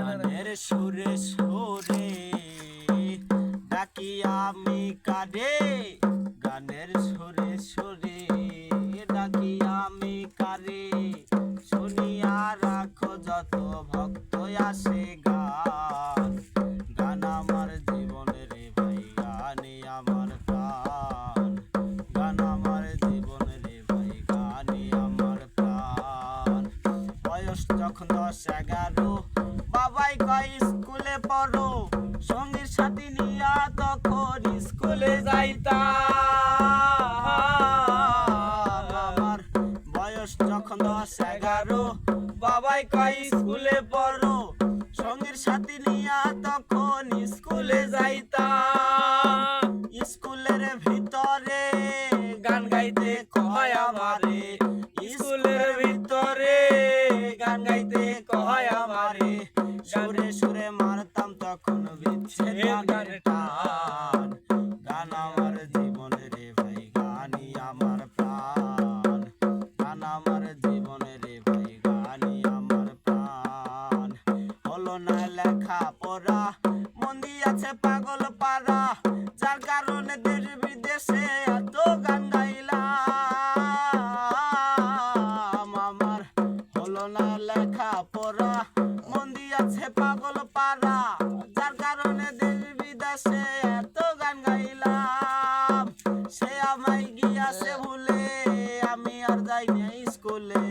গানের সুরে সুরে ডাকি আমি কারে, গানের সুরে সুরে ডাকি আমি কারে, শুনিয়া রাখো যত ভক্ত আসে গান। গান আমার জীবনের ভাই, গানে আমার প্রাণ। গান আমার জীবনের ভাই, গানে আমার প্রাণ। বয়স যখন 10-11 বাবাই কয় স্কুলে পড়ো, সঙ্গীর সাথী নিয়া তখন স্কুলে যাইতাম। আমার বয়স যখন 10-11 বাবাই কয় স্কুলে পড়ো, সঙ্গীর সাথী নিয়া তখন স্কুলে যাইতাম। স্কুলের ভিতরে গান গাইতে কয় আমারে, স্কুলের ভিতরে গান গাইতে কয় আমারে, সুরে সুরে মারতাম তখন বিচ্ছেদ গানের টান। গান আমার জীবনের ভাই, গানই আমার প্রাণ। গান আমার জীবনের ভাই, গানই আমার প্রাণ। হলো না লেখা পড়া, মন দিয়াছে পাগল পাড়া, যার কারণে দেশ বিদেশে এত গান গাইলাম। আমার হলো না লেখা পড়া, মন দিয়াছে পাগল পাড়া, যার কারণে দেশ বিদেশে এত গান গাইলাম। সে আমায় গিয়াছে ভুলে, আমি আর যাই না স্কুলে।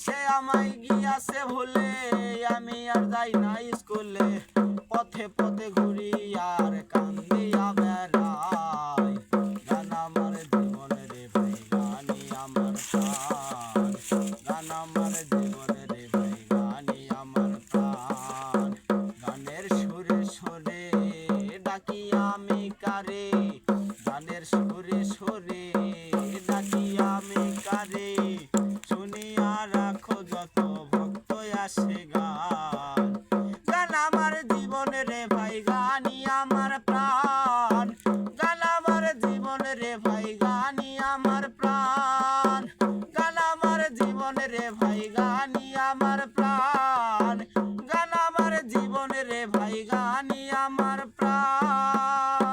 সে আমায় গিয়াছে ভুলে, আমি আর যাই না স্কুলে। পথে পথে ঘুরি আর কান্দিয়া বেড়াই। গান আমার জীবনের ভাই, গানই আমার প্রাণ। গান আমার জীবনের ভাই, গানই আমার প্রাণ। গানের সুরে সুরে ডাকি আমি কারে, গানের সুরে সুরে ডাকি আমি কারে, শুনিয়া রাখো যত ভক্ত আসে গান। গান আমার জীবনের ভাই, গানই আমার প্রাণ। গান আমার জীবনের ভাই, গানই আমার প্রাণ। গান আমার জীবনের ভাই, গানই আমার প্রাণ। গান আমার জীবনের ভাই, গানই আমার প্রাণ।